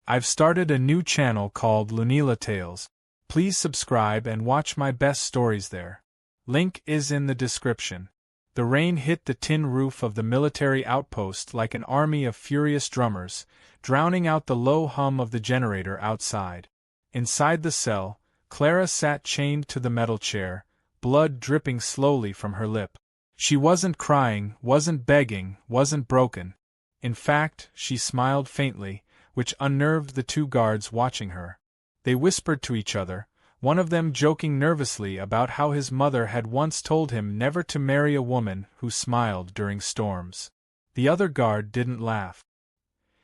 I've started a new channel called Lunila Tales. Please subscribe and watch my best stories there. Link is in the description. The rain hit the tin roof of the military outpost like an army of furious drummers, drowning out the low hum of the generator outside. Inside the cell, Clara sat chained to the metal chair, blood dripping slowly from her lip. She wasn't crying, wasn't begging, wasn't broken. In fact, she smiled faintly, which unnerved the two guards watching her. They whispered to each other, one of them joking nervously about how his mother had once told him never to marry a woman who smiled during storms. The other guard didn't laugh.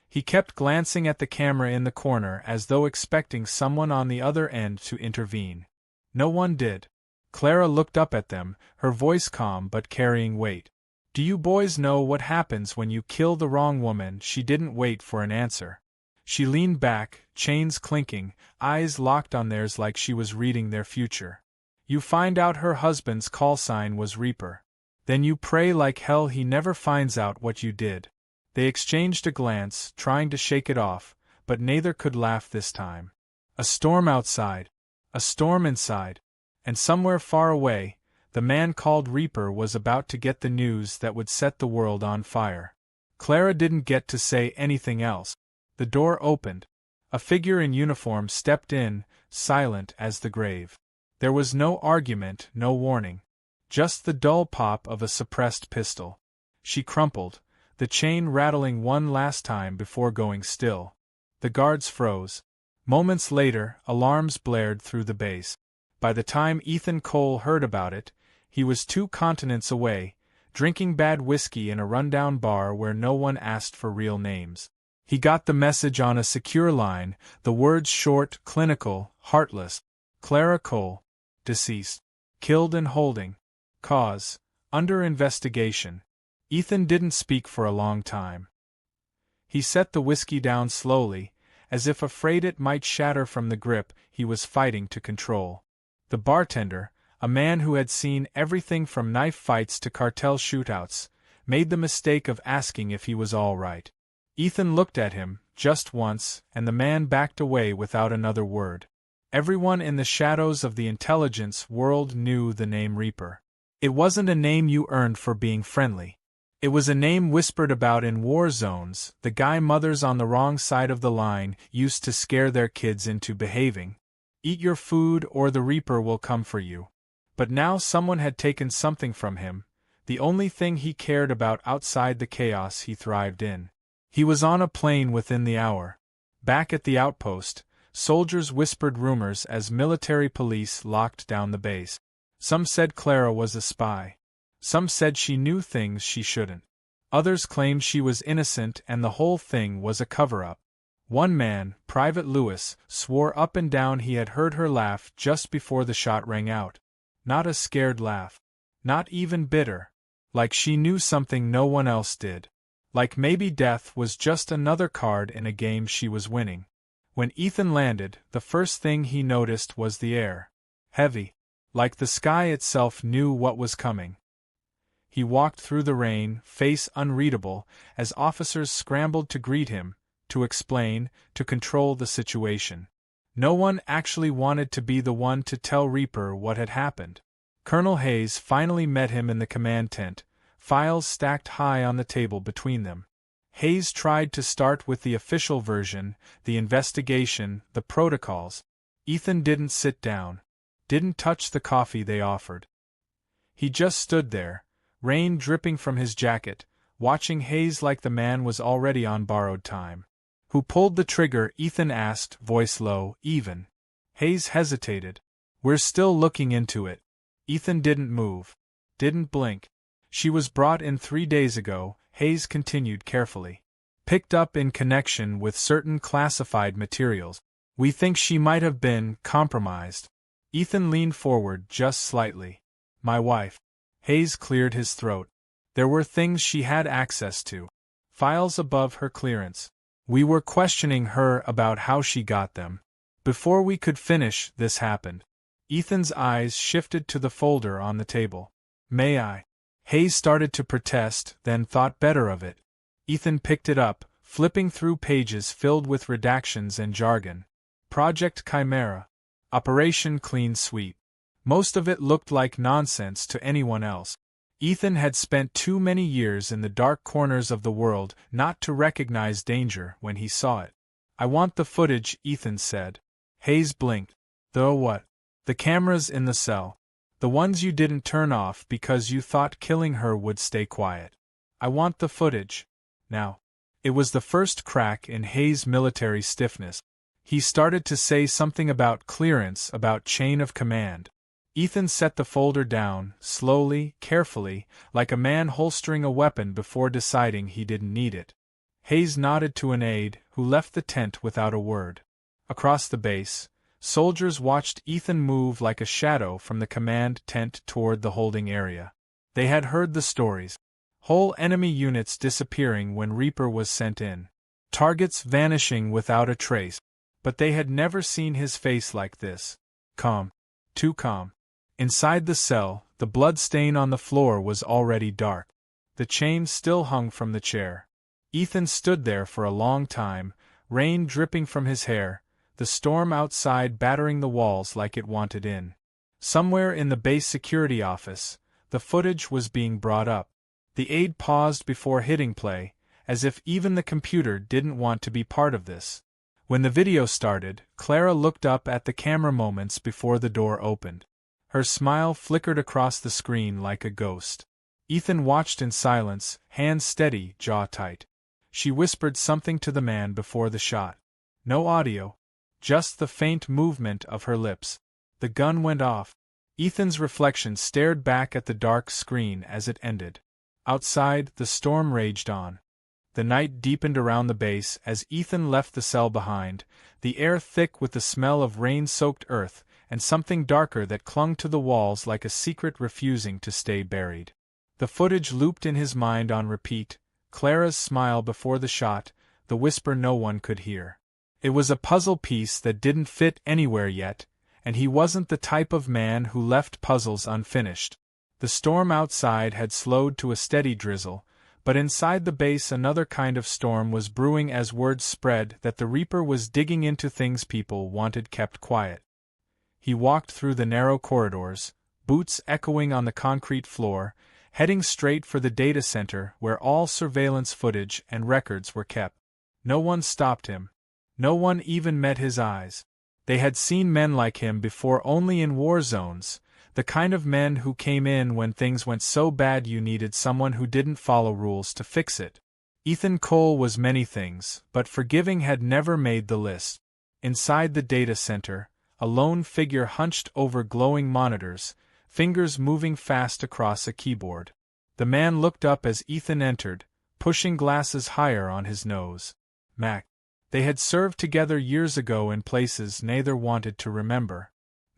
He kept glancing at the camera in the corner as though expecting someone on the other end to intervene. No one did. Clara looked up at them, her voice calm but carrying weight. "Do you boys know what happens when you kill the wrong woman?" She didn't wait for an answer. She leaned back, chains clinking, eyes locked on theirs like she was reading their future. "You find out her husband's callsign was Reaper. Then you pray like hell he never finds out what you did." They exchanged a glance, trying to shake it off, but neither could laugh this time. A storm outside. A storm inside. And somewhere far away, the man called Reaper was about to get the news that would set the world on fire. Clara didn't get to say anything else. The door opened. A figure in uniform stepped in, silent as the grave. There was no argument, no warning. Just the dull pop of a suppressed pistol. She crumpled, the chain rattling one last time before going still. The guards froze. Moments later, alarms blared through the base. By the time Ethan Cole heard about it, he was 2 continents away, drinking bad whiskey in a rundown bar where no one asked for real names. He got the message on a secure line, the words short, clinical, heartless. Clara Cole. Deceased. Killed in holding. Cause. Under investigation. Ethan didn't speak for a long time. He set the whiskey down slowly, as if afraid it might shatter from the grip he was fighting to control. The bartender, a man who had seen everything from knife fights to cartel shootouts, made the mistake of asking if he was all right. Ethan looked at him, just once, and the man backed away without another word. Everyone in the shadows of the intelligence world knew the name Reaper. It wasn't a name you earned for being friendly. It was a name whispered about in war zones, the guy mothers on the wrong side of the line used to scare their kids into behaving. Eat your food or the Reaper will come for you. But now someone had taken something from him, the only thing he cared about outside the chaos he thrived in. He was on a plane within the hour. Back at the outpost, soldiers whispered rumors as military police locked down the base. Some said Clara was a spy. Some said she knew things she shouldn't. Others claimed she was innocent and the whole thing was a cover-up. One man, Private Lewis, swore up and down he had heard her laugh just before the shot rang out. Not a scared laugh. Not even bitter. Like she knew something no one else did. Like maybe death was just another card in a game she was winning. When Ethan landed, the first thing he noticed was the air. Heavy. Like the sky itself knew what was coming. He walked through the rain, face unreadable, as officers scrambled to greet him, to explain, to control the situation. No one actually wanted to be the one to tell Reaper what had happened. Colonel Hayes finally met him in the command tent, files stacked high on the table between them. Hayes tried to start with the official version, the investigation, the protocols. Ethan didn't sit down. Didn't touch the coffee they offered. He just stood there, rain dripping from his jacket, watching Hayes like the man was already on borrowed time. "Who pulled the trigger?" Ethan asked, voice low, even. Hayes hesitated. "We're still looking into it." Ethan didn't move. Didn't blink. "She was brought in 3 days ago," Hayes continued carefully. "Picked up in connection with certain classified materials. We think she might have been compromised." Ethan leaned forward just slightly. "My wife." Hayes cleared his throat. "There were things she had access to. Files above her clearance. We were questioning her about how she got them. Before we could finish, this happened." Ethan's eyes shifted to the folder on the table. "May I?" Hayes started to protest, then thought better of it. Ethan picked it up, flipping through pages filled with redactions and jargon. Project Chimera. Operation Clean Sweep. Most of it looked like nonsense to anyone else. Ethan had spent too many years in the dark corners of the world not to recognize danger when he saw it. "I want the footage," Ethan said. Hayes blinked. "The what?" "The cameras in the cell. The ones you didn't turn off because you thought killing her would stay quiet. I want the footage. Now." It was the first crack in Hayes' military stiffness. He started to say something about clearance, about chain of command. Ethan set the folder down, slowly, carefully, like a man holstering a weapon before deciding he didn't need it. Hayes nodded to an aide, who left the tent without a word. Across the base, soldiers watched Ethan move like a shadow from the command tent toward the holding area. They had heard the stories. Whole enemy units disappearing when Reaper was sent in. Targets vanishing without a trace. But they had never seen his face like this. Calm. Too calm. Inside the cell, the blood stain on the floor was already dark. The chain still hung from the chair. Ethan stood there for a long time, rain dripping from his hair, the storm outside battering the walls like it wanted in. Somewhere in the base security office, the footage was being brought up. The aide paused before hitting play, as if even the computer didn't want to be part of this. When the video started, Clara looked up at the camera moments before the door opened. Her smile flickered across the screen like a ghost. Ethan watched in silence, hands steady, jaw tight. She whispered something to the man before the shot. No audio. Just the faint movement of her lips. The gun went off. Ethan's reflection stared back at the dark screen as it ended. Outside, the storm raged on. The night deepened around the base as Ethan left the cell behind, the air thick with the smell of rain-soaked earth, and something darker that clung to the walls like a secret refusing to stay buried. The footage looped in his mind on repeat, Clara's smile before the shot, the whisper no one could hear. It was a puzzle piece that didn't fit anywhere yet, and he wasn't the type of man who left puzzles unfinished. The storm outside had slowed to a steady drizzle, but inside the base another kind of storm was brewing as word spread that the Reaper was digging into things people wanted kept quiet. He walked through the narrow corridors, boots echoing on the concrete floor, heading straight for the data center where all surveillance footage and records were kept. No one stopped him. No one even met his eyes. They had seen men like him before only in war zones, the kind of men who came in when things went so bad you needed someone who didn't follow rules to fix it. Ethan Cole was many things, but forgiving had never made the list. Inside the data center, a lone figure hunched over glowing monitors, fingers moving fast across a keyboard. The man looked up as Ethan entered, pushing glasses higher on his nose. Mac. They had served together years ago in places neither wanted to remember.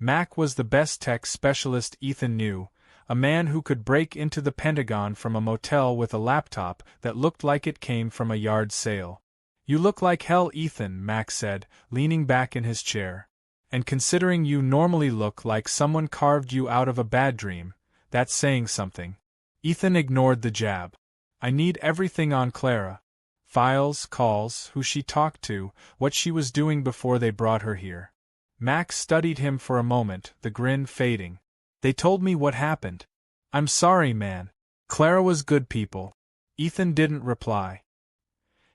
Mac was the best tech specialist Ethan knew, a man who could break into the Pentagon from a motel with a laptop that looked like it came from a yard sale. "You look like hell, Ethan," Mac said, leaning back in his chair. "And considering you normally look like someone carved you out of a bad dream, that's saying something." Ethan ignored the jab. "I need everything on Clara. Files, calls, who she talked to, what she was doing before they brought her here." Mac studied him for a moment, the grin fading. "They told me what happened. I'm sorry, man. Clara was good people." Ethan didn't reply.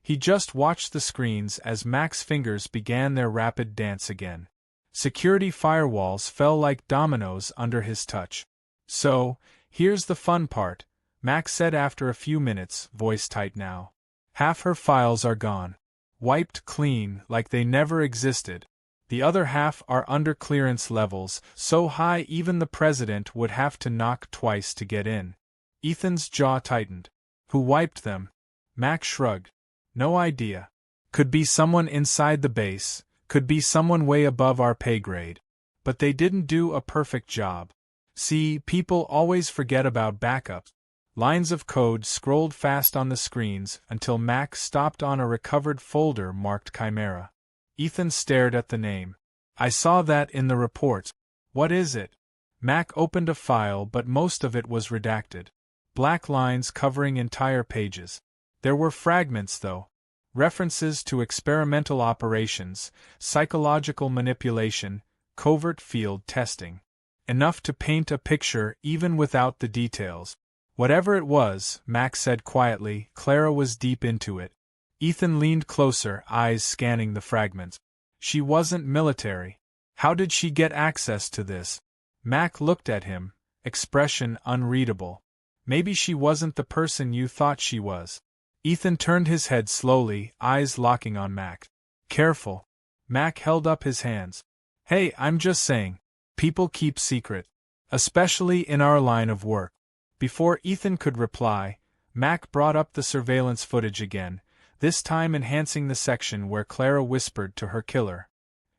He just watched the screens as Mac's fingers began their rapid dance again. Security firewalls fell like dominoes under his touch. "So, here's the fun part," Mac said after a few minutes, voice tight now. "Half her files are gone. Wiped clean, like they never existed. The other half are under clearance levels, so high even the president would have to knock twice to get in." Ethan's jaw tightened. "Who wiped them?" Mac shrugged. "No idea. Could be someone inside the base, could be someone way above our pay grade. But they didn't do a perfect job. See, people always forget about backups." Lines of code scrolled fast on the screens until Mac stopped on a recovered folder marked Chimera. Ethan stared at the name. "I saw that in the report. What is it?" Mac opened a file, but most of it was redacted. Black lines covering entire pages. There were fragments, though. References to experimental operations, psychological manipulation, covert field testing. Enough to paint a picture even without the details. Whatever it was, Mac said quietly, Clara was deep into it. Ethan leaned closer, eyes scanning the fragments. She wasn't military. How did she get access to this? Mac looked at him, expression unreadable. Maybe she wasn't the person you thought she was. Ethan turned his head slowly, eyes locking on Mac. Careful. Mac held up his hands. Hey, I'm just saying. People keep secret. Especially in our line of work. Before Ethan could reply, Mac brought up the surveillance footage again, this time enhancing the section where Clara whispered to her killer.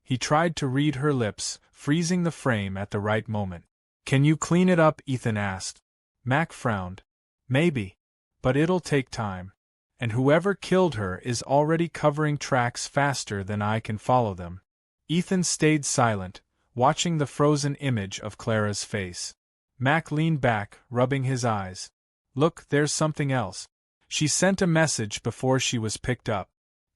He tried to read her lips, freezing the frame at the right moment. Can you clean it up? Ethan asked. Mac frowned. Maybe. But it'll take time. And whoever killed her is already covering tracks faster than I can follow them. Ethan stayed silent, watching the frozen image of Clara's face. Mac leaned back, rubbing his eyes. Look, there's something else. She sent a message before she was picked up.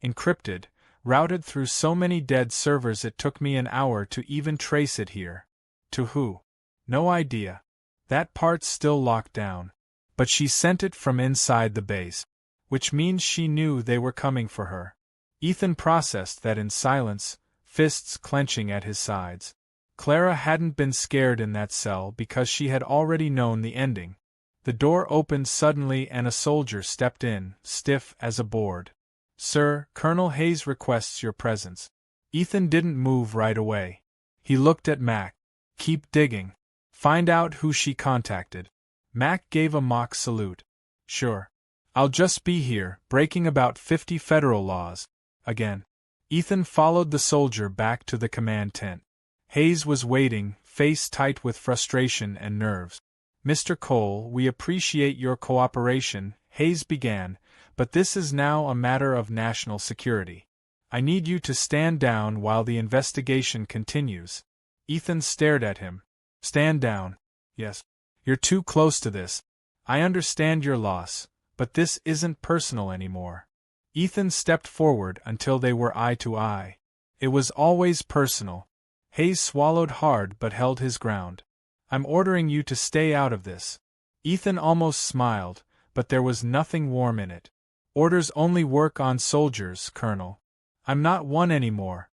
Encrypted, routed through so many dead servers it took me an hour to even trace it here. To who? No idea. That part's still locked down. But she sent it from inside the base. Which means she knew they were coming for her. Ethan processed that in silence, fists clenching at his sides. Clara hadn't been scared in that cell because she had already known the ending. The door opened suddenly and a soldier stepped in, stiff as a board. Sir, Colonel Hayes requests your presence. Ethan didn't move right away. He looked at Mac. Keep digging. Find out who she contacted. Mac gave a mock salute. Sure. I'll just be here, breaking about 50 federal laws. Again. Ethan followed the soldier back to the command tent. Hayes was waiting, face tight with frustration and nerves. Mr. Cole, we appreciate your cooperation, Hayes began, but this is now a matter of national security. I need you to stand down while the investigation continues. Ethan stared at him. Stand down. Yes. You're too close to this. I understand your loss, but this isn't personal anymore. Ethan stepped forward until they were eye to eye. It was always personal. Hayes swallowed hard but held his ground. I'm ordering you to stay out of this. Ethan almost smiled, but there was nothing warm in it. Orders only work on soldiers, Colonel. I'm not one anymore.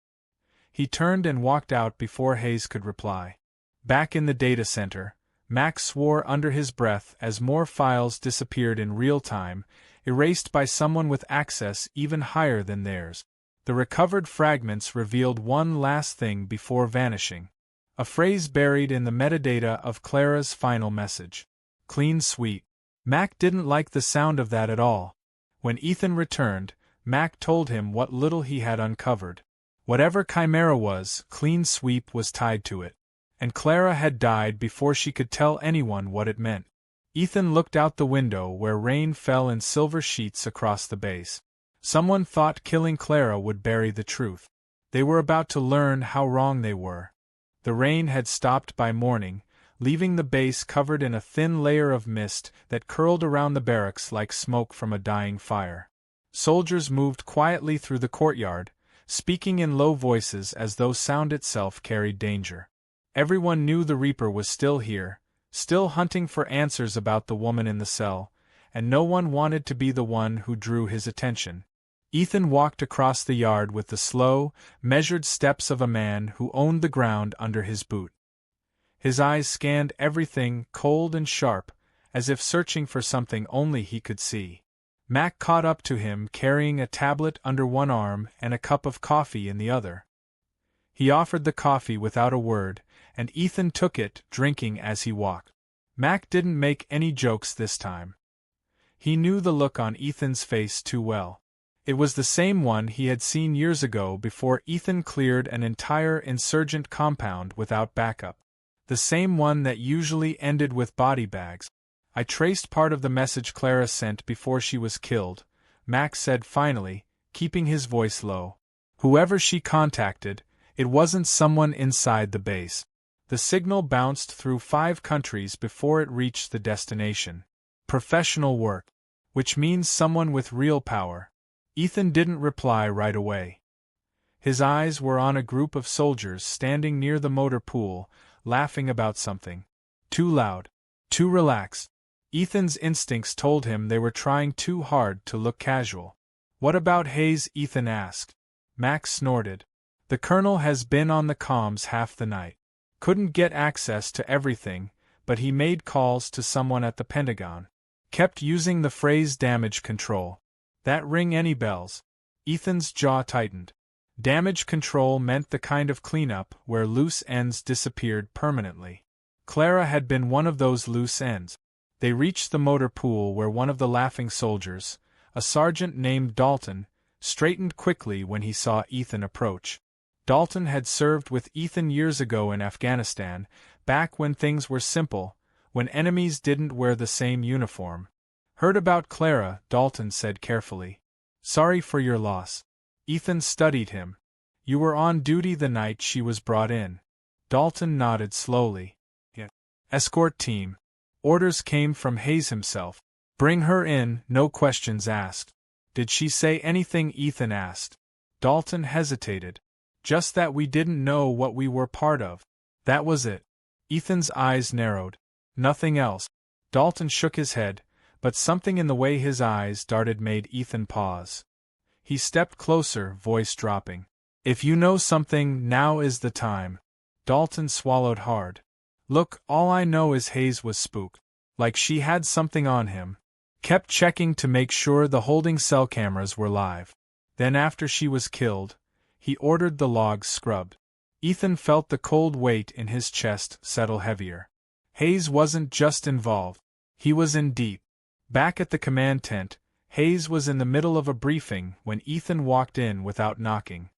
He turned and walked out before Hayes could reply. Back in the data center, Mac swore under his breath as more files disappeared in real time, erased by someone with access even higher than theirs. The recovered fragments revealed one last thing before vanishing. A phrase buried in the metadata of Clara's final message. Clean sweep. Mac didn't like the sound of that at all. When Ethan returned, Mac told him what little he had uncovered. Whatever Chimera was, clean sweep was tied to it. And Clara had died before she could tell anyone what it meant. Ethan looked out the window where rain fell in silver sheets across the base. Someone thought killing Clara would bury the truth. They were about to learn how wrong they were. The rain had stopped by morning, leaving the base covered in a thin layer of mist that curled around the barracks like smoke from a dying fire. Soldiers moved quietly through the courtyard, speaking in low voices as though sound itself carried danger. Everyone knew the Reaper was still here, still hunting for answers about the woman in the cell, and no one wanted to be the one who drew his attention. Ethan walked across the yard with the slow, measured steps of a man who owned the ground under his boot. His eyes scanned everything, cold and sharp, as if searching for something only he could see. Mac caught up to him carrying a tablet under one arm and a cup of coffee in the other. He offered the coffee without a word, and Ethan took it, drinking as he walked. Mac didn't make any jokes this time. He knew the look on Ethan's face too well. It was the same one he had seen years ago before Ethan cleared an entire insurgent compound without backup. The same one that usually ended with body bags. I traced part of the message Clara sent before she was killed, Mac said finally, keeping his voice low. Whoever she contacted, it wasn't someone inside the base. The signal bounced through 5 countries before it reached the destination. Professional work. Which means someone with real power. Ethan didn't reply right away. His eyes were on a group of soldiers standing near the motor pool, laughing about something. Too loud. Too relaxed. Ethan's instincts told him they were trying too hard to look casual. What about Hayes? Ethan asked. Max snorted. The colonel has been on the comms half the night. Couldn't get access to everything, but he made calls to someone at the Pentagon. Kept using the phrase damage control. That ring any bells? Ethan's jaw tightened. Damage control meant the kind of cleanup where loose ends disappeared permanently. Clara had been one of those loose ends. They reached the motor pool where one of the laughing soldiers, a sergeant named Dalton, straightened quickly when he saw Ethan approach. Dalton had served with Ethan years ago in Afghanistan, back when things were simple, when enemies didn't wear the same uniform. Heard about Clara, Dalton said carefully. Sorry for your loss. Ethan studied him. You were on duty the night she was brought in. Dalton nodded slowly. Yeah. Escort team. Orders came from Hayes himself. Bring her in, no questions asked. Did she say anything? Ethan asked. Dalton hesitated. Just that we didn't know what we were part of. That was it. Ethan's eyes narrowed. Nothing else. Dalton shook his head, but something in the way his eyes darted made Ethan pause. He stepped closer, voice dropping. If you know something, now is the time. Dalton swallowed hard. Look, all I know is Hayes was spooked. Like she had something on him. Kept checking to make sure the holding cell cameras were live. Then after she was killed, he ordered the logs scrubbed. Ethan felt the cold weight in his chest settle heavier. Hayes wasn't just involved. He was in deep. Back at the command tent, Hayes was in the middle of a briefing when Ethan walked in without knocking.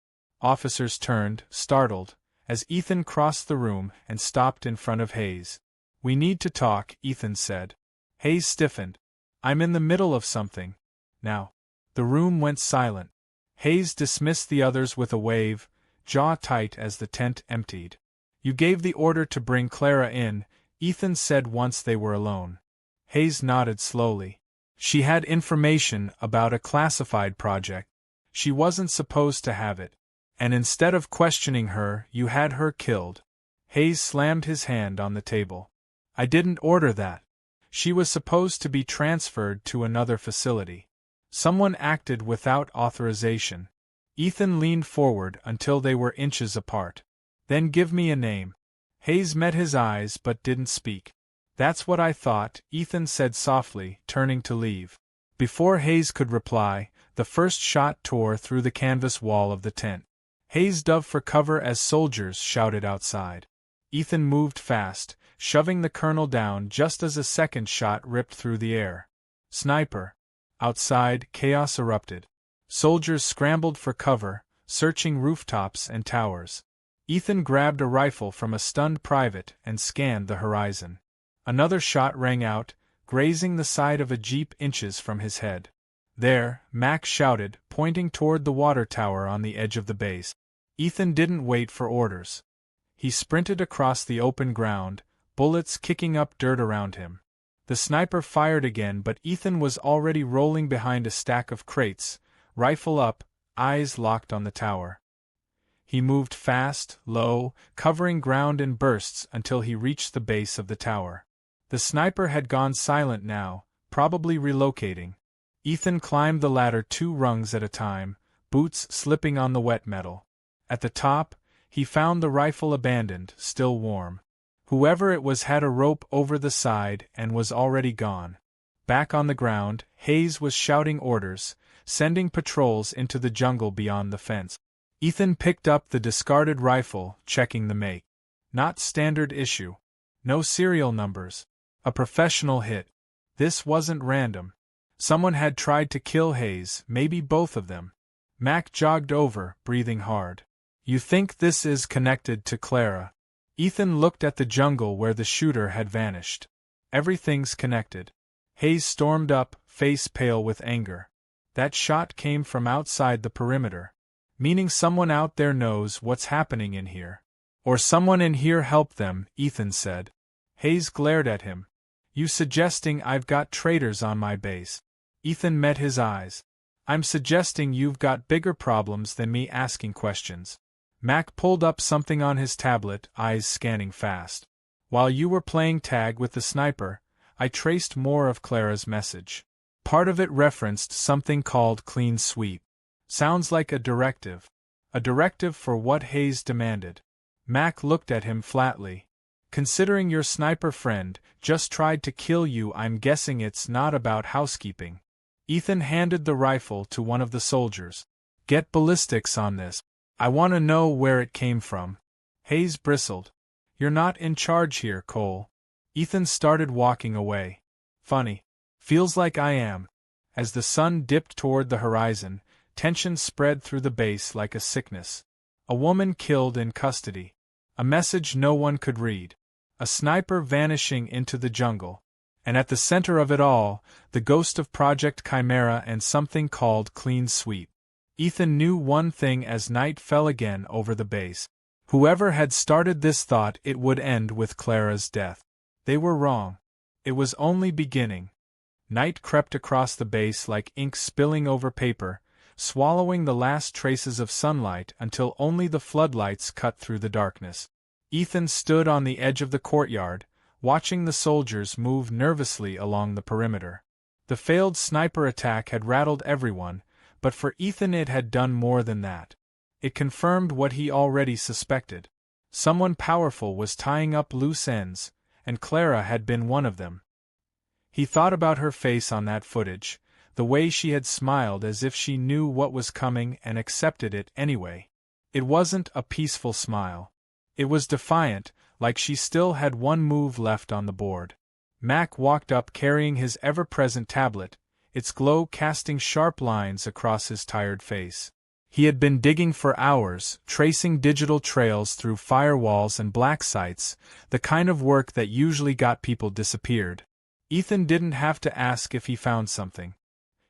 Officers turned, startled, as Ethan crossed the room and stopped in front of Hayes. We need to talk, Ethan said. Hayes stiffened. I'm in the middle of something. Now. The room went silent. Hayes dismissed the others with a wave, jaw tight as the tent emptied. You gave the order to bring Clara in, Ethan said once they were alone. Hayes nodded slowly. She had information about a classified project. She wasn't supposed to have it. And instead of questioning her, you had her killed. Hayes slammed his hand on the table. I didn't order that. She was supposed to be transferred to another facility. Someone acted without authorization. Ethan leaned forward until they were inches apart. Then give me a name. Hayes met his eyes but didn't speak. That's what I thought, Ethan said softly, turning to leave. Before Hayes could reply, the first shot tore through the canvas wall of the tent. Hayes dove for cover as soldiers shouted outside. Ethan moved fast, shoving the colonel down just as a second shot ripped through the air. Sniper. Outside, chaos erupted. Soldiers scrambled for cover, searching rooftops and towers. Ethan grabbed a rifle from a stunned private and scanned the horizon. Another shot rang out, grazing the side of a jeep inches from his head. There, Max shouted, pointing toward the water tower on the edge of the base. Ethan didn't wait for orders. He sprinted across the open ground, bullets kicking up dirt around him. The sniper fired again, but Ethan was already rolling behind a stack of crates, rifle up, eyes locked on the tower. He moved fast, low, covering ground in bursts until he reached the base of the tower. The sniper had gone silent now, probably relocating. Ethan climbed the ladder 2 rungs at a time, boots slipping on the wet metal. At the top, he found the rifle abandoned, still warm. Whoever it was had a rope over the side and was already gone. Back on the ground, Hayes was shouting orders, sending patrols into the jungle beyond the fence. Ethan picked up the discarded rifle, checking the make. Not standard issue. No serial numbers. A professional hit. This wasn't random. Someone had tried to kill Hayes, maybe both of them. Mac jogged over, breathing hard. You think this is connected to Clara? Ethan looked at the jungle where the shooter had vanished. Everything's connected. Hayes stormed up, face pale with anger. That shot came from outside the perimeter. Meaning someone out there knows what's happening in here. Or someone in here helped them, Ethan said. Hayes glared at him. You suggesting I've got traitors on my base? Ethan met his eyes. I'm suggesting you've got bigger problems than me asking questions. Mac pulled up something on his tablet, eyes scanning fast. While you were playing tag with the sniper, I traced more of Clara's message. Part of it referenced something called clean sweep. Sounds like a directive. A directive for what Hayes demanded. Mac looked at him flatly. Considering your sniper friend just tried to kill you, I'm guessing it's not about housekeeping. Ethan handed the rifle to one of the soldiers. Get ballistics on this. I want to know where it came from. Hayes bristled. You're not in charge here, Cole. Ethan started walking away. Funny. Feels like I am. As the sun dipped toward the horizon, tension spread through the base like a sickness. A woman killed in custody. A message no one could read. A sniper vanishing into the jungle. And at the center of it all, the ghost of Project Chimera and something called clean sweep. Ethan knew one thing as night fell again over the base. Whoever had started this thought it would end with Clara's death. They were wrong. It was only beginning. Night crept across the base like ink spilling over paper, swallowing the last traces of sunlight until only the floodlights cut through the darkness. Ethan stood on the edge of the courtyard, watching the soldiers move nervously along the perimeter. The failed sniper attack had rattled everyone, but for Ethan it had done more than that. It confirmed what he already suspected. Someone powerful was tying up loose ends, and Clara had been one of them. He thought about her face on that footage, the way she had smiled as if she knew what was coming and accepted it anyway. It wasn't a peaceful smile. It was defiant, like she still had one move left on the board. Mac walked up carrying his ever-present tablet, its glow casting sharp lines across his tired face. He had been digging for hours, tracing digital trails through firewalls and black sites, the kind of work that usually got people disappeared. Ethan didn't have to ask if he found something.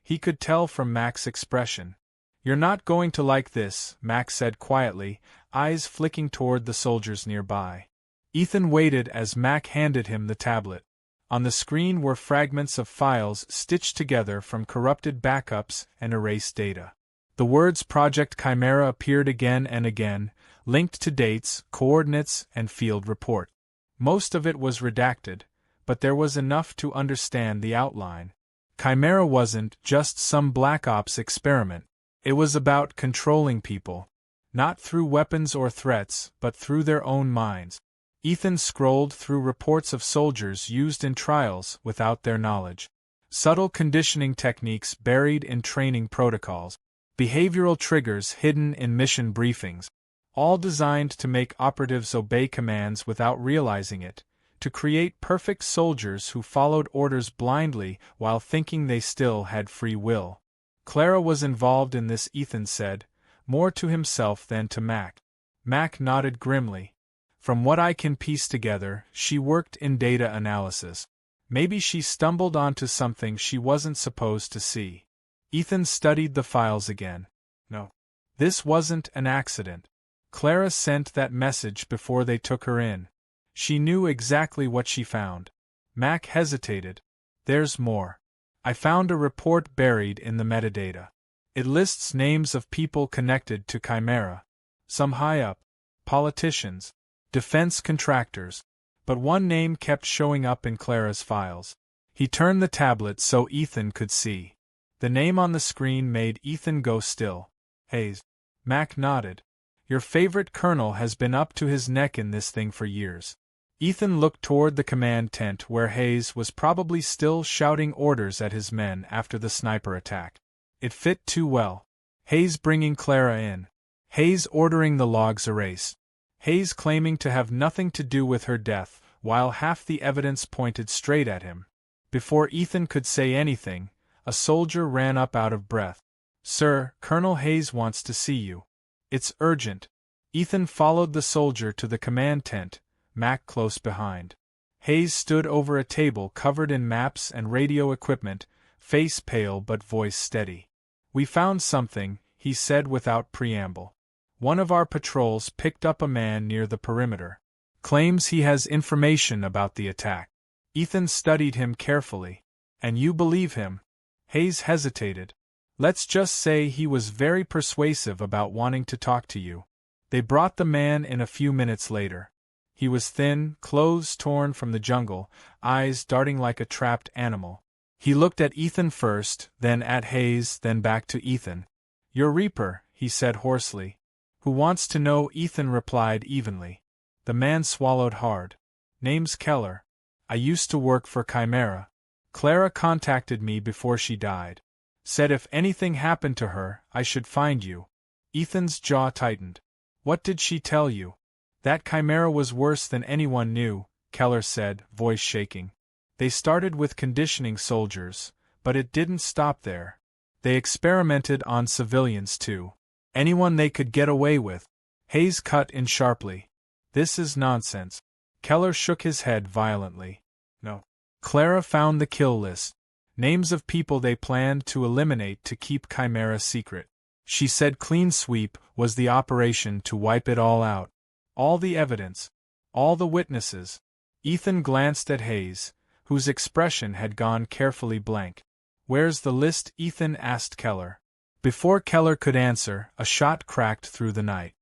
He could tell from Mac's expression. You're not going to like this, Mac said quietly, eyes flicking toward the soldiers nearby. Ethan waited as Mac handed him the tablet. On the screen were fragments of files stitched together from corrupted backups and erased data. The words Project Chimera appeared again and again, linked to dates, coordinates, and field report. Most of it was redacted, but there was enough to understand the outline. Chimera wasn't just some Black Ops experiment. It was about controlling people. Not through weapons or threats, but through their own minds. Ethan scrolled through reports of soldiers used in trials without their knowledge. Subtle conditioning techniques buried in training protocols. Behavioral triggers hidden in mission briefings. All designed to make operatives obey commands without realizing it. To create perfect soldiers who followed orders blindly while thinking they still had free will. Clara was involved in this, Ethan said, more to himself than to Mac. Mac nodded grimly. From what I can piece together, she worked in data analysis. Maybe she stumbled onto something she wasn't supposed to see. Ethan studied the files again. No. This wasn't an accident. Clara sent that message before they took her in. She knew exactly what she found. Mac hesitated. There's more. I found a report buried in the metadata. It lists names of people connected to Chimera. Some high up. Politicians. Defense contractors. But one name kept showing up in Clara's files. He turned the tablet so Ethan could see. The name on the screen made Ethan go still. Hayes. Mac nodded. Your favorite colonel has been up to his neck in this thing for years. Ethan looked toward the command tent where Hayes was probably still shouting orders at his men after the sniper attack. It fit too well. Hayes bringing Clara in. Hayes ordering the logs erased. Hayes claiming to have nothing to do with her death, while half the evidence pointed straight at him. Before Ethan could say anything, a soldier ran up out of breath. Sir, Colonel Hayes wants to see you. It's urgent. Ethan followed the soldier to the command tent, Mac close behind. Hayes stood over a table covered in maps and radio equipment, face pale but voice steady. We found something, he said without preamble. One of our patrols picked up a man near the perimeter. Claims he has information about the attack. Ethan studied him carefully. And you believe him? Hayes hesitated. Let's just say he was very persuasive about wanting to talk to you. They brought the man in a few minutes later. He was thin, clothes torn from the jungle, eyes darting like a trapped animal. He looked at Ethan first, then at Hayes, then back to Ethan. "Your Reaper," he said hoarsely. "Who wants to know?" Ethan replied evenly. The man swallowed hard. "Name's Keller. I used to work for Chimera. Clara contacted me before she died. Said if anything happened to her, I should find you." Ethan's jaw tightened. "What did she tell you?" "That Chimera was worse than anyone knew," Keller said, voice shaking. "They started with conditioning soldiers, but it didn't stop there. They experimented on civilians too. Anyone they could get away with." Hayes cut in sharply. "This is nonsense." Keller shook his head violently. "No. Clara found the kill list. Names of people they planned to eliminate to keep Chimera secret. She said clean sweep was the operation to wipe it all out. All the evidence. All the witnesses." Ethan glanced at Hayes, whose expression had gone carefully blank. "Where's the list?" Ethan asked Keller. Before Keller could answer, a shot cracked through the night.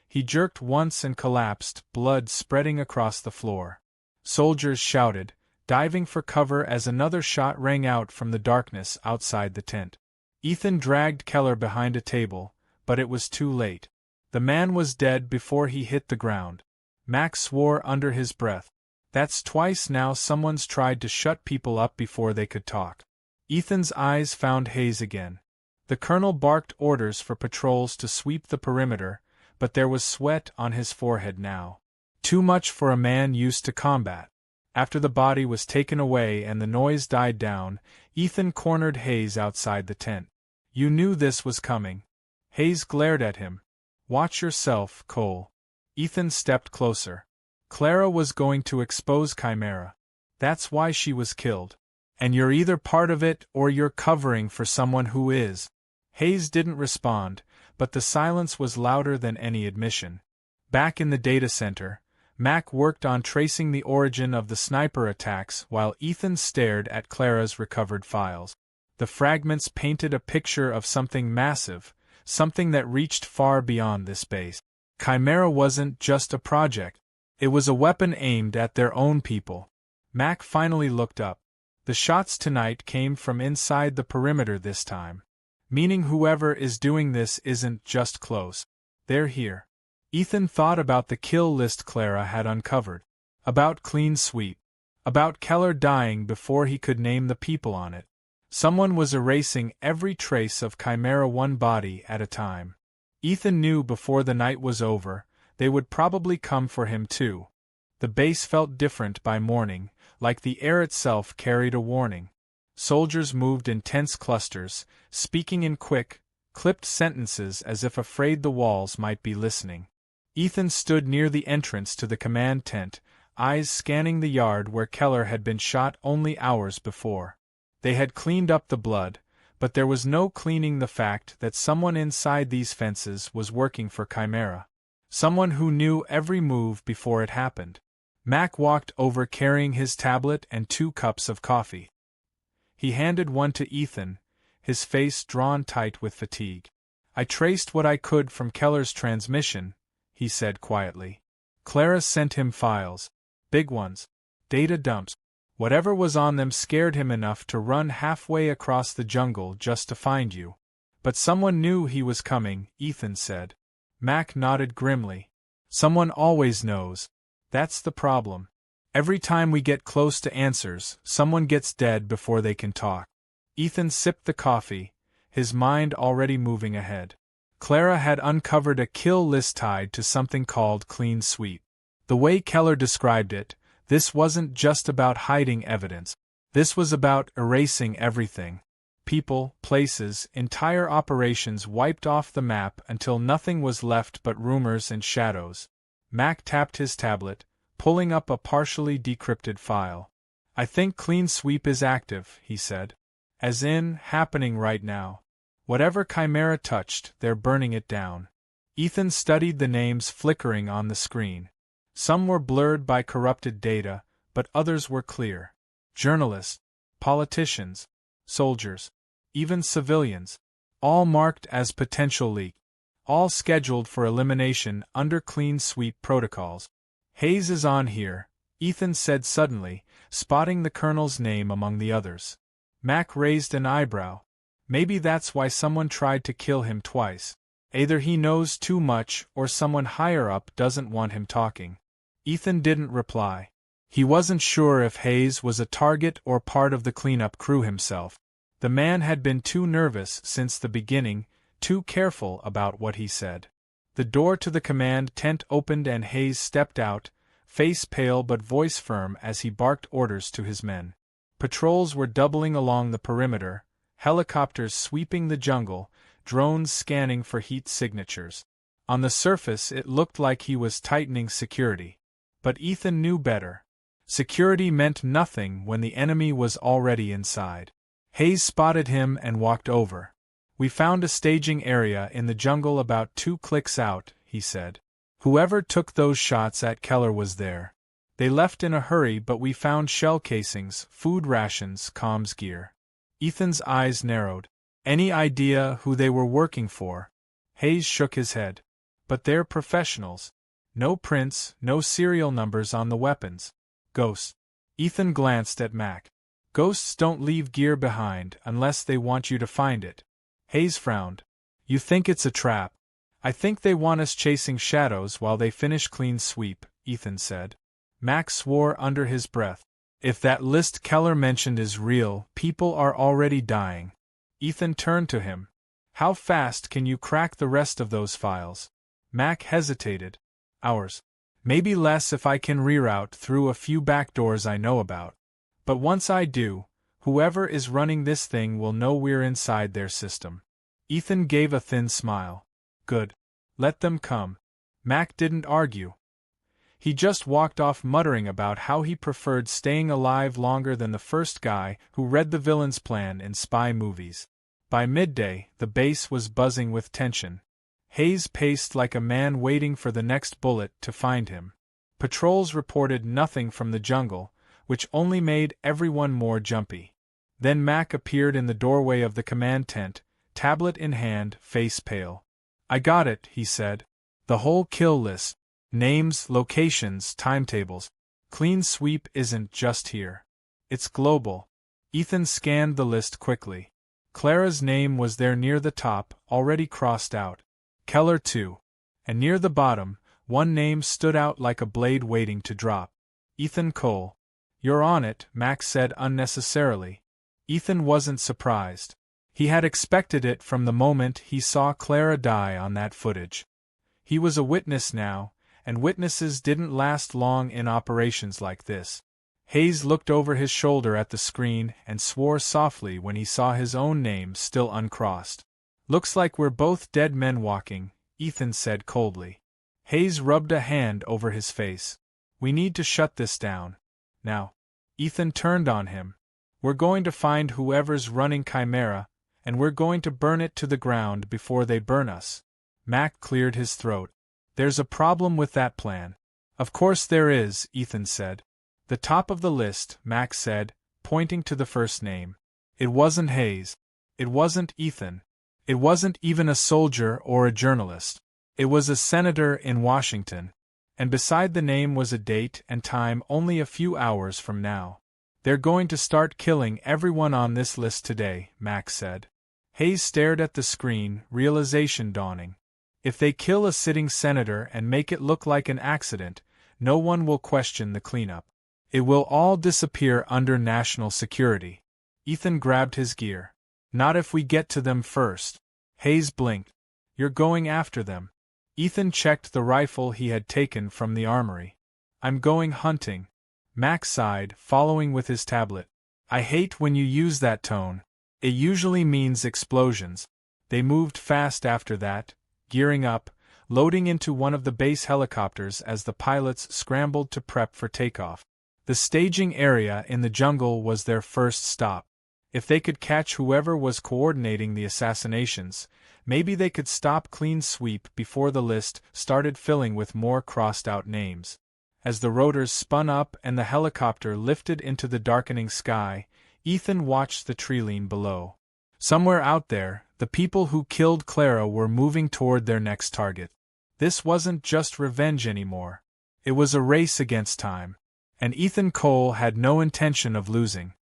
He jerked once and collapsed, blood spreading across the floor. Soldiers shouted, diving for cover as another shot rang out from the darkness outside the tent. Ethan dragged Keller behind a table, but it was too late. The man was dead before he hit the ground. Mac swore under his breath. "That's twice now someone's tried to shut people up before they could talk." Ethan's eyes found Hayes again. The colonel barked orders for patrols to sweep the perimeter, but there was sweat on his forehead now. Too much for a man used to combat. After the body was taken away and the noise died down, Ethan cornered Hayes outside the tent. "You knew this was coming." Hayes glared at him. "Watch yourself, Cole." Ethan stepped closer. "Clara was going to expose Chimera. That's why she was killed. And you're either part of it or you're covering for someone who is." Hayes didn't respond, but the silence was louder than any admission. Back in the data center, Mac worked on tracing the origin of the sniper attacks while Ethan stared at Clara's recovered files. The fragments painted a picture of something massive, something that reached far beyond this base. Chimera wasn't just a project. It was a weapon aimed at their own people. Mac finally looked up. "The shots tonight came from inside the perimeter this time. Meaning whoever is doing this isn't just close. They're here." Ethan thought about the kill list Clara had uncovered. About clean sweep. About Keller dying before he could name the people on it. Someone was erasing every trace of Chimera one body at a time. Ethan knew before the night was over, they would probably come for him too. The base felt different by morning, like the air itself carried a warning. Soldiers moved in tense clusters, speaking in quick, clipped sentences as if afraid the walls might be listening. Ethan stood near the entrance to the command tent, eyes scanning the yard where Keller had been shot only hours before. They had cleaned up the blood, but there was no cleaning the fact that someone inside these fences was working for Chimera. Someone who knew every move before it happened. Mac walked over carrying his tablet and 2 cups of coffee. He handed one to Ethan, his face drawn tight with fatigue. "I traced what I could from Keller's transmission," he said quietly. "Clara sent him files. Big ones. Data dumps. Whatever was on them scared him enough to run halfway across the jungle just to find you. But someone knew he was coming," Ethan said. Mac nodded grimly. "Someone always knows. That's the problem. Every time we get close to answers, someone gets dead before they can talk." Ethan sipped the coffee, his mind already moving ahead. Clara had uncovered a kill list tied to something called clean sweep. The way Keller described it, this wasn't just about hiding evidence. This was about erasing everything. People, places, entire operations wiped off the map until nothing was left but rumors and shadows. Mac tapped his tablet, pulling up a partially decrypted file. "I think clean sweep is active," he said. "As in, happening right now. Whatever Chimera touched, they're burning it down." Ethan studied the names flickering on the screen. Some were blurred by corrupted data, but others were clear. Journalists, politicians, soldiers, even civilians. all marked as potential leak, all scheduled for elimination under clean sweep protocols. Hayes is on here, Ethan said suddenly, spotting the colonel's name among the others. Mac raised an eyebrow. Maybe that's why someone tried to kill him twice. Either he knows too much or someone higher up doesn't want him talking. Ethan didn't reply. He wasn't sure if Hayes was a target or part of the cleanup crew himself. The man had been too nervous since the beginning, too careful about what he said. The door to the command tent opened and Hayes stepped out, face pale but voice firm as he barked orders to his men. Patrols were doubling along the perimeter, helicopters sweeping the jungle, drones scanning for heat signatures. On the surface it looked like he was tightening security. But Ethan knew better. Security meant nothing when the enemy was already inside. Hayes spotted him and walked over. "We found a staging area in the jungle about 2 clicks out," he said. "Whoever took those shots at Keller was there. They left in a hurry, but we found shell casings, food rations, comms gear." Ethan's eyes narrowed. "Any idea who they were working for?" Hayes shook his head. "But they're professionals. No prints, no serial numbers on the weapons. Ghosts." Ethan glanced at Mac. "Ghosts don't leave gear behind unless they want you to find it." Hayes frowned. "You think it's a trap?" "I think they want us chasing shadows while they finish clean sweep," Ethan said. Mac swore under his breath. "If that list Keller mentioned is real, people are already dying." Ethan turned to him. "How fast can you crack the rest of those files?" Mac hesitated. "Hours. Maybe less if I can reroute through a few back doors I know about. But once I do, whoever is running this thing will know we're inside their system." Ethan gave a thin smile. "Good. Let them come." Mac didn't argue. He just walked off muttering about how he preferred staying alive longer than the first guy who read the villain's plan in spy movies. By midday, the base was buzzing with tension. Hayes paced like a man waiting for the next bullet to find him. Patrols reported nothing from the jungle, which only made everyone more jumpy. Then Mac appeared in the doorway of the command tent, tablet in hand, face pale. "I got it," he said. "The whole kill list. Names, locations, timetables. Clean sweep isn't just here. It's global." Ethan scanned the list quickly. Clara's name was there near the top, already crossed out. Keller too. And near the bottom, one name stood out like a blade waiting to drop. Ethan Cole. "You're on it," Max said unnecessarily. Ethan wasn't surprised. He had expected it from the moment he saw Clara die on that footage. He was a witness now, and witnesses didn't last long in operations like this. Hayes looked over his shoulder at the screen and swore softly when he saw his own name still uncrossed. "Looks like we're both dead men walking," Ethan said coldly. Hayes rubbed a hand over his face. "We need to shut this down. Now." Ethan turned on him. "We're going to find whoever's running Chimera, and we're going to burn it to the ground before they burn us." Mac cleared his throat. "There's a problem with that plan." "Of course there is," Ethan said. "The top of the list," Mac said, pointing to the first name. It wasn't Hayes. It wasn't Ethan. It wasn't even a soldier or a journalist. It was a senator in Washington. And beside the name was a date and time only a few hours from now. "They're going to start killing everyone on this list today," Max said. Hayes stared at the screen, realization dawning. If they kill a sitting senator and make it look like an accident, no one will question the cleanup. It will all disappear under national security. Ethan grabbed his gear. "Not if we get to them first." Hayes blinked. "You're going after them." Ethan checked the rifle he had taken from the armory. "I'm going hunting." Max sighed, following with his tablet. "I hate when you use that tone. It usually means explosions." They moved fast after that, gearing up, loading into one of the base helicopters as the pilots scrambled to prep for takeoff. The staging area in the jungle was their first stop. If they could catch whoever was coordinating the assassinations, maybe they could stop clean sweep before the list started filling with more crossed-out names. As the rotors spun up and the helicopter lifted into the darkening sky, Ethan watched the tree lean below. Somewhere out there, the people who killed Clara were moving toward their next target. This wasn't just revenge anymore. It was a race against time. And Ethan Cole had no intention of losing.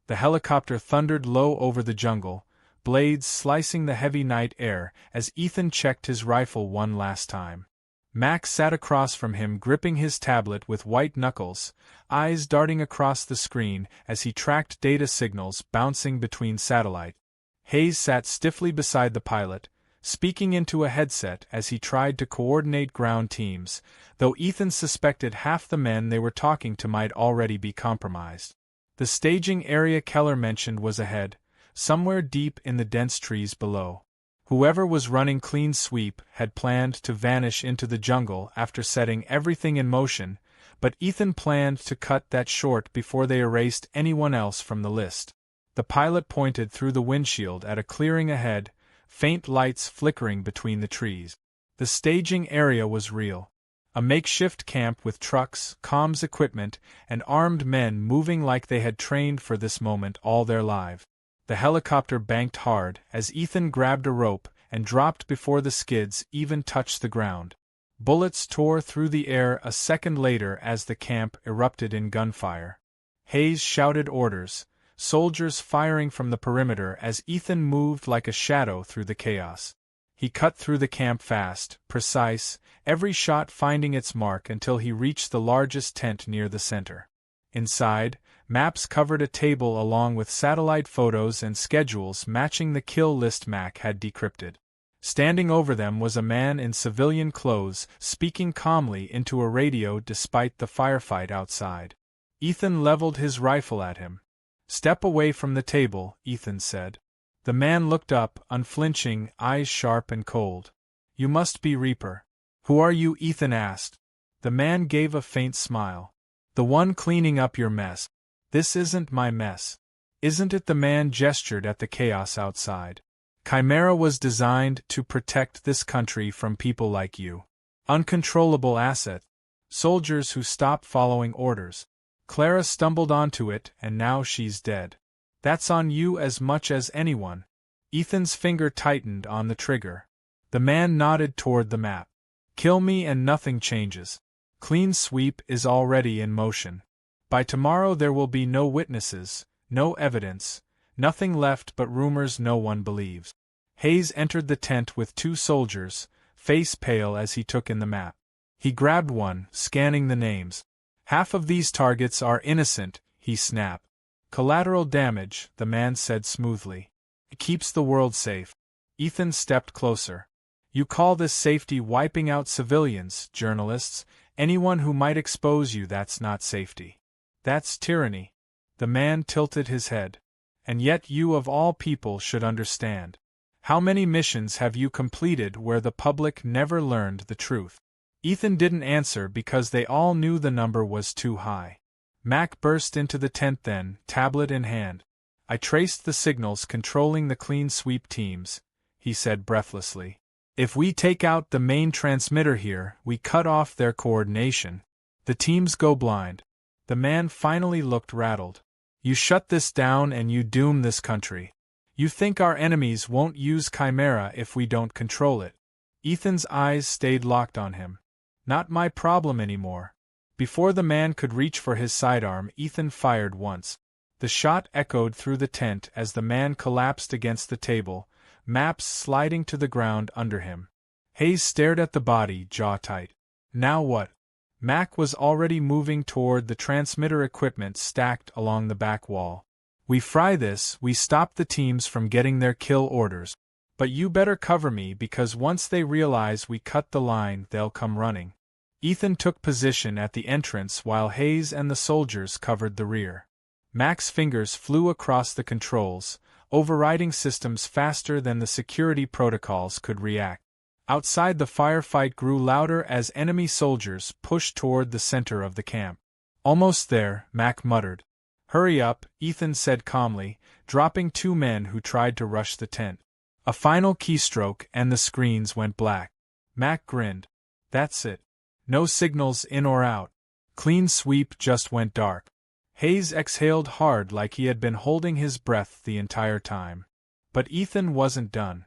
The helicopter thundered low over the jungle, blades slicing the heavy night air as Ethan checked his rifle one last time. Mac sat across from him gripping his tablet with white knuckles, eyes darting across the screen as he tracked data signals bouncing between satellites. Hayes sat stiffly beside the pilot, speaking into a headset as he tried to coordinate ground teams, though Ethan suspected half the men they were talking to might already be compromised. The staging area Keller mentioned was ahead, somewhere deep in the dense trees below. Whoever was running Clean Sweep had planned to vanish into the jungle after setting everything in motion, but Ethan planned to cut that short before they erased anyone else from the list. The pilot pointed through the windshield at a clearing ahead, faint lights flickering between the trees. The staging area was real. A makeshift camp with trucks, comms equipment, and armed men moving like they had trained for this moment all their lives. The helicopter banked hard as Ethan grabbed a rope and dropped before the skids even touched the ground. Bullets tore through the air a second later as the camp erupted in gunfire. Hayes shouted orders, soldiers firing from the perimeter as Ethan moved like a shadow through the chaos. He cut through the camp fast, precise, every shot finding its mark until he reached the largest tent near the center. Inside, maps covered a table along with satellite photos and schedules matching the kill list Mac had decrypted. Standing over them was a man in civilian clothes, speaking calmly into a radio despite the firefight outside. Ethan leveled his rifle at him. "Step away from the table," Ethan said. The man looked up, unflinching, eyes sharp and cold. "You must be Reaper." "Who are you?" Ethan asked. The man gave a faint smile. "The one cleaning up your mess." "This isn't my mess." "Isn't it?" The man gestured at the chaos outside. "Chimera was designed to protect this country from people like you. Uncontrollable assets. Soldiers who stop following orders. Clara stumbled onto it and now she's dead. That's on you as much as anyone." Ethan's finger tightened on the trigger. The man nodded toward the map. "Kill me and nothing changes. Clean Sweep is already in motion. By tomorrow there will be no witnesses, no evidence, nothing left but rumors no one believes." Hayes entered the tent with two soldiers, face pale as he took in the map. He grabbed one, scanning the names. "Half of these targets are innocent," he snapped. "Collateral damage," the man said smoothly. "It keeps the world safe." Ethan stepped closer. "You call this safety wiping out civilians, journalists, anyone who might expose you? That's not safety. That's tyranny." The man tilted his head. "And yet you of all people should understand. How many missions have you completed where the public never learned the truth?" Ethan didn't answer because they all knew the number was too high. Mac burst into the tent then, tablet in hand. "I traced the signals controlling the Clean Sweep teams," he said breathlessly. "If we take out the main transmitter here, we cut off their coordination. The teams go blind." The man finally looked rattled. "You shut this down and you doom this country. You think our enemies won't use Chimera if we don't control it?" Ethan's eyes stayed locked on him. "Not my problem anymore." Before the man could reach for his sidearm, Ethan fired once. The shot echoed through the tent as the man collapsed against the table, maps sliding to the ground under him. Hayes stared at the body, jaw tight. "Now what?" Mac was already moving toward the transmitter equipment stacked along the back wall. "We fry this, we stop the teams from getting their kill orders. But you better cover me because once they realize we cut the line, they'll come running." Ethan took position at the entrance while Hayes and the soldiers covered the rear. Mac's fingers flew across the controls, overriding systems faster than the security protocols could react. Outside, the firefight grew louder as enemy soldiers pushed toward the center of the camp. "Almost there," Mac muttered. "Hurry up," Ethan said calmly, dropping two men who tried to rush the tent. A final keystroke and the screens went black. Mac grinned. "That's it. No signals in or out. Clean Sweep just went dark." Hayes exhaled hard like he had been holding his breath the entire time. But Ethan wasn't done.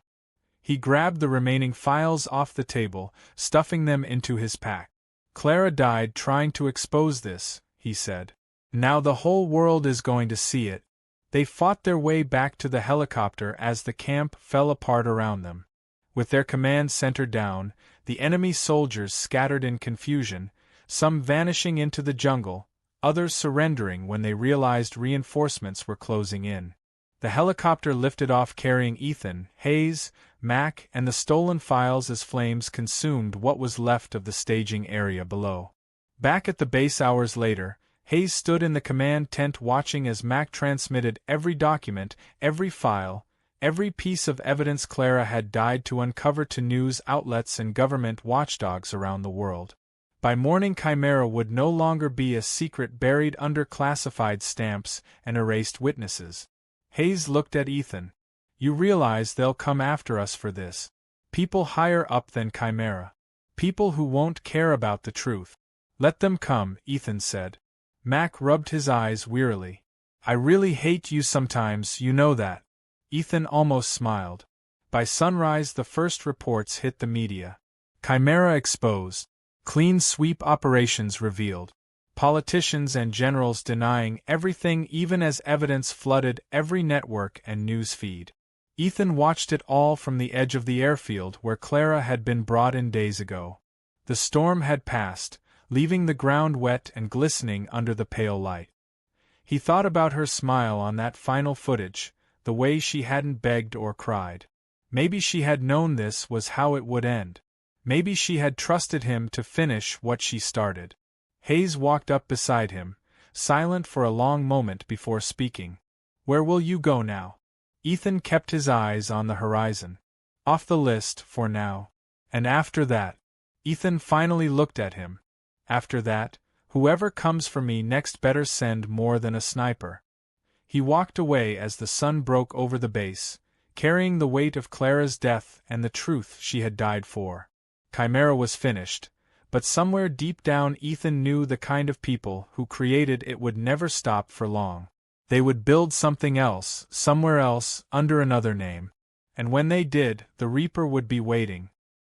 He grabbed the remaining files off the table, stuffing them into his pack. Clara died trying to expose this, he said. Now the whole world is going to see it. They fought their way back to the helicopter as the camp fell apart around them. With their command center down, the enemy soldiers scattered in confusion, some vanishing into the jungle, others surrendering when they realized reinforcements were closing in. The helicopter lifted off carrying Ethan, Hayes, Mac, and the stolen files as flames consumed what was left of the staging area below. Back at the base hours later, Hayes stood in the command tent watching as Mac transmitted every document, every file, every piece of evidence Clara had died to uncover to news outlets and government watchdogs around the world. By morning, Chimera would no longer be a secret buried under classified stamps and erased witnesses. Hayes looked at Ethan. You realize they'll come after us for this. People higher up than Chimera. People who won't care about the truth. Let them come, Ethan said. Mac rubbed his eyes wearily. I really hate you sometimes, you know that. Ethan almost smiled. By sunrise the first reports hit the media. Chimera exposed. Clean sweep operations revealed. Politicians and generals denying everything even as evidence flooded every network and news feed. Ethan watched it all from the edge of the airfield where Clara had been brought in days ago. The storm had passed, leaving the ground wet and glistening under the pale light. He thought about her smile on that final footage, the way she hadn't begged or cried. Maybe she had known this was how it would end. Maybe she had trusted him to finish what she started. Hayes walked up beside him, silent for a long moment before speaking. Where will you go now? Ethan kept his eyes on the horizon. Off the list, for now. And after that? Ethan finally looked at him. After that, whoever comes for me next better send more than a sniper. He walked away as the sun broke over the base, carrying the weight of Clara's death and the truth she had died for. Chimera was finished, but somewhere deep down Ethan knew the kind of people who created it would never stop for long. They would build something else, somewhere else, under another name. And when they did, the Reaper would be waiting,